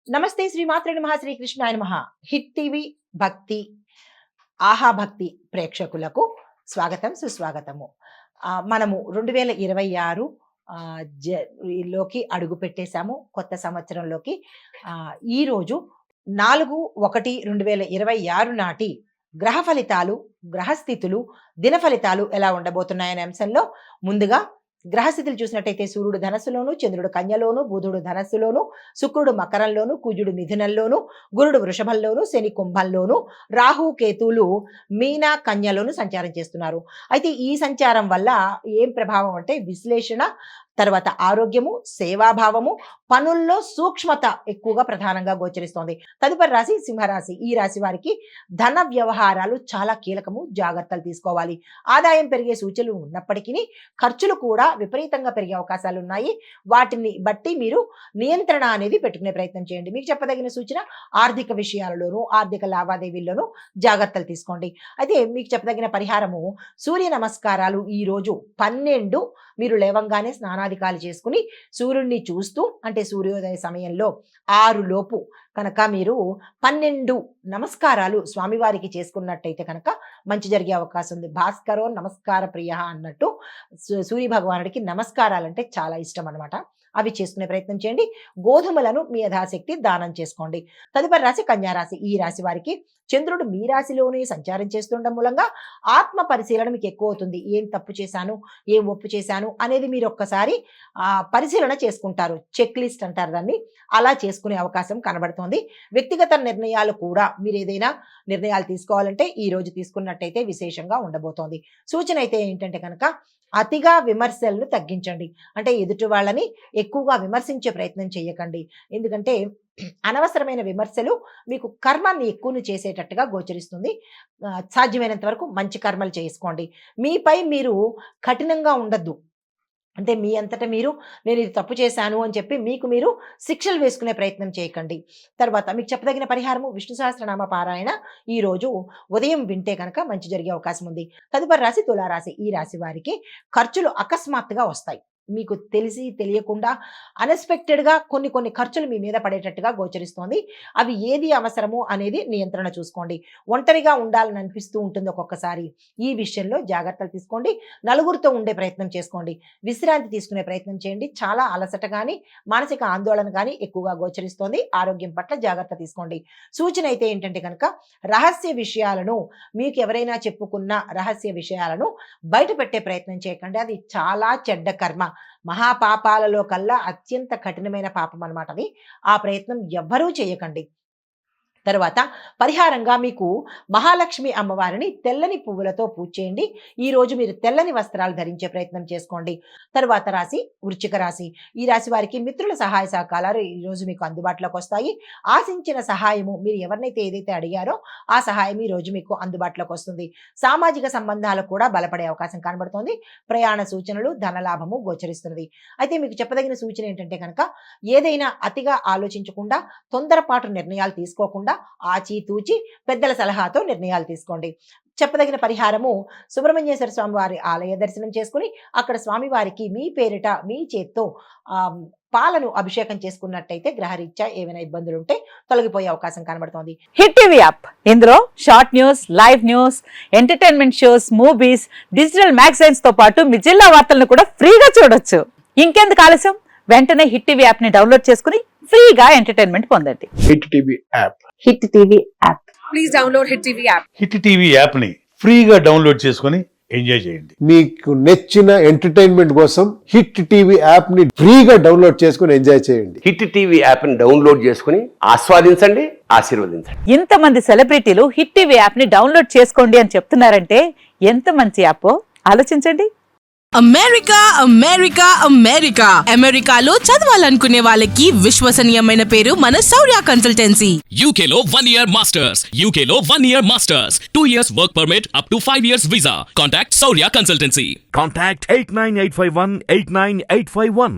నమస్తే శ్రీ మాత్రే నమః శ్రీ కృష్ణాయ నమః. హిట్ టీవీ భక్తి ఆహా భక్తి ప్రేక్షకులకు స్వాగతం సుస్వాగతము. మనము 2026 లోకి అడుగు పెట్టేశాము, కొత్త సంవత్సరంలోకి. ఈరోజు 4/1/2026 నాటి గ్రహ ఫలితాలు, గ్రహస్థితులు, దిన ఫలితాలు ఎలా ఉండబోతున్నాయనే అంశంలో ముందుగా గ్రహస్థితులు చూసినట్టయితే సూర్యుడు ధనస్సులోను, చంద్రుడు కన్యలోను, బుధుడు ధనస్సులోను, శుక్రుడు మకరంలోను, కుజుడు మిథునంలోను, గురుడు వృషభంలోను, శని కుంభంలోను, రాహు కేతువులు మీన కన్యలోను సంచారం చేస్తున్నారు. అయితే ఈ సంచారం వల్ల ఏం ప్రభావం అంటే విశ్లేషణ, తర్వాత ఆరోగ్యము, సేవాభావము, పనుల్లో సూక్ష్మత ఎక్కువగా ప్రధానంగా గోచరిస్తోంది. తదుపరి రాశి సింహరాశి. ఈ రాశి వారికి ధన వ్యవహారాలు చాలా కీలకము, జాగ్రత్తలు తీసుకోవాలి. ఆదాయం పెరిగే సూచనలు ఉన్నప్పటికీ ఖర్చులు కూడా విపరీతంగా పెరిగే అవకాశాలు ఉన్నాయి. వాటిని బట్టి మీరు నియంత్రణ అనేది పెట్టుకునే ప్రయత్నం చేయండి. మీకు చెప్పదగిన సూచన ఆర్థిక విషయాలలోనూ, ఆర్థిక లావాదేవీల్లోనూ జాగ్రత్తలు తీసుకోండి. అయితే మీకు చెప్పదగిన పరిహారము సూర్య నమస్కారాలు. ఈ రోజు 12 మీరు లేవంగానే స్నానాధికాలు చేసుకుని సూర్యుడిని చూస్తూ, అంటే సూర్యోదయ సమయంలో 6 లోపు కనుక మీరు 12 నమస్కారాలు స్వామివారికి చేసుకున్నట్టయితే కనుక మంచి జరిగే అవకాశం ఉంది. భాస్కరో నమస్కార ప్రియ అన్నట్టు సూర్య భగవానుడికి నమస్కారాలంటే చాలా ఇష్టం అనమాట. అవి చేసుకునే ప్రయత్నం చేయండి. గోధుమలను మీ యథాశక్తి దానం చేసుకోండి. తదుపరి రాశి కన్యారాశి. ఈ రాశి వారికి చంద్రుడు మీ రాశిలోనే సంచారం చేస్తుండడం మూలంగా ఆత్మ పరిశీలన మీకు ఎక్కువ అవుతుంది. ఏం తప్పు చేశాను, ఏం ఒప్పు చేశాను అనేది మీరు ఒక్కసారి పరిశీలన చేసుకుంటారు. చెక్ లిస్ట్ అంటారు దాన్ని. అలా చేసుకునే అవకాశం కనబడుతోంది. వ్యక్తిగత నిర్ణయాలు కూడా మీరు ఏదైనా నిర్ణయాలు తీసుకోవాలంటే ఈ రోజు తీసుకున్నట్టయితే విశేషంగా ఉండబోతోంది. సూచన అయితే ఏంటంటే కనుక అతిగా విమర్శలను తగ్గించండి. అంటే ఎదుటి వాళ్ళని ఎక్కువగా విమర్శించే ప్రయత్నం చేయకండి. ఎందుకంటే అనవసరమైన విమర్శలు మీకు కర్మాన్ని ఎక్కువను చేసేటట్టుగా గోచరిస్తుంది. సాధ్యమైనంత వరకు మంచి కర్మలు చేసుకోండి. మీపై మీరు కఠినంగా ఉండద్దు. అంటే మీ అంతటా మీరు నేను ఇది తప్పు చేశాను అని చెప్పి మీకు మీరు శిక్షలు వేసుకునే ప్రయత్నం చేయకండి. తర్వాత మీకు చెప్పదగిన పరిహారము విష్ణు సహస్రనామ పారాయణ ఈ రోజు ఉదయం వింటే కనుక మంచి జరిగే అవకాశం ఉంది. తదుపరి రాశి తులారాశి. ఈ రాశి వారికి ఖర్చులు అకస్మాత్తుగా వస్తాయి. మీకు తెలిసి తెలియకుండా అన్ఎక్స్పెక్టెడ్గా కొన్ని ఖర్చులు మీ మీద పడేటట్టుగా గోచరిస్తోంది. అవి ఏది అవసరమో అనేది నియంత్రణ చూసుకోండి. ఒంటరిగా ఉండాలని అనిపిస్తూ ఉంటుంది ఒక్కొక్కసారి. ఈ విషయంలో జాగ్రత్తలు తీసుకోండి. నలుగురితో ఉండే ప్రయత్నం చేసుకోండి. విశ్రాంతి తీసుకునే ప్రయత్నం చేయండి. చాలా అలసట కానీ, మానసిక ఆందోళన కానీ ఎక్కువగా గోచరిస్తోంది. ఆరోగ్యం పట్ల జాగ్రత్త తీసుకోండి. సూచన అయితే ఏంటంటే కనుక రహస్య విషయాలను, మీకు ఎవరైనా చెప్పుకున్న రహస్య విషయాలను బయట పెట్టే ప్రయత్నం చేయకండి. అది చాలా చెడ్డ కర్మ. మహాపాపాలలో కల్లా అత్యంత కఠినమైన పాపం అన్నమాట అది. ఆ ప్రయత్నం ఎవ్వరూ చేయకండి. తర్వాత పరిహారంగా మీకు మహాలక్ష్మి అమ్మవారిని తెల్లని పువ్వులతో పూజ చేయండి. ఈ రోజు మీరు తెల్లని వస్త్రాలు ధరించే ప్రయత్నం చేసుకోండి. తర్వాత రాశి వృశ్చిక రాశి. ఈ రాశి వారికి మిత్రుల సహాయ సహకారాలు ఈ రోజు మీకు అందుబాటులోకి వస్తాయి. ఆశించిన సహాయము మీరు ఎవరినైతే ఏదైతే అడిగారో ఆ సహాయం ఈ రోజు మీకు అందుబాటులోకి వస్తుంది. సామాజిక సంబంధాలు కూడా బలపడే అవకాశం కనబడుతోంది. ప్రయాణ సూచనలు, ధనలాభము గోచరిస్తున్నది. అయితే మీకు చెప్పదగిన సూచన ఏంటంటే కనుక ఏదైనా అతిగా ఆలోచించకుండా, తొందరపాటు నిర్ణయాలు తీసుకోకుండా ఆచితూచి పెద్దల సలహాతో నిర్ణయాలు తీసుకోండి. చెప్పదగిన పరిహారము సుబ్రహ్మణ్యేశ్వర స్వామి వారి ఆలయ దర్శనం చేసుకుని అక్కడ స్వామివారికి మీ పేరిట మీ చేత్తో పాలను అభిషేకం చేసుకున్నట్టయితే గ్రహరీత్యా ఏమైనా ఇబ్బందులు ఉంటే తొలగిపోయే అవకాశం కనబడుతోంది. హిట్ టీవీ యాప్, ఇందులో short news, live news, entertainment shows, movies, digital magazines తో పాటు మీ జిల్లా వార్తలను కూడా ఫ్రీగా చూడొచ్చు. ఇంకెందుకు ఆలస్యం, వెంటనే హిట్ టీవీ యాప్ ని డౌన్లోడ్ చేసుకుని ఫ్రీగా ఎంటర్టైన్మెంట్ పొందండి. Hit TV app. Hit TV app. Please download hit TV app. Hit TV app ని ఫ్రీగా డౌన్లోడ్ చేసుకొని ఎంజాయ్ చేయండి. మీకు నచ్చిన ఎంటర్టైన్మెంట్ కోసం హిట్ టీవీ యాప్ ని ఫ్రీగా డౌన్లోడ్ చేసుకొని ఎంజాయ్ చేయండి. హిట్ టీవీ యాప్ ని డౌన్లోడ్ చేసుకుని ఆస్వాదించండి, ఆశీర్వదించండి. ఇంతమంది సెలబ్రిటీలు హిట్ టీవీ యాప్ ని డౌన్లోడ్ చేసుకోండి అని చెప్తున్నారంటే ఎంత మంచి యాప్ ఆలోచించండి. అమెరికా అమెరికా అమెరికా అమెరికాలో చదవాలనుకునే వాళ్ళకి విశ్వసనీయమైన పేరు మన శౌర్య కన్సల్టెన్సీ. UK లో 1 year masters. UK లో 1 year masters. 2 years work permit up to 5 years visa. Contact Saurya Consultancy. Contact 89851 89851.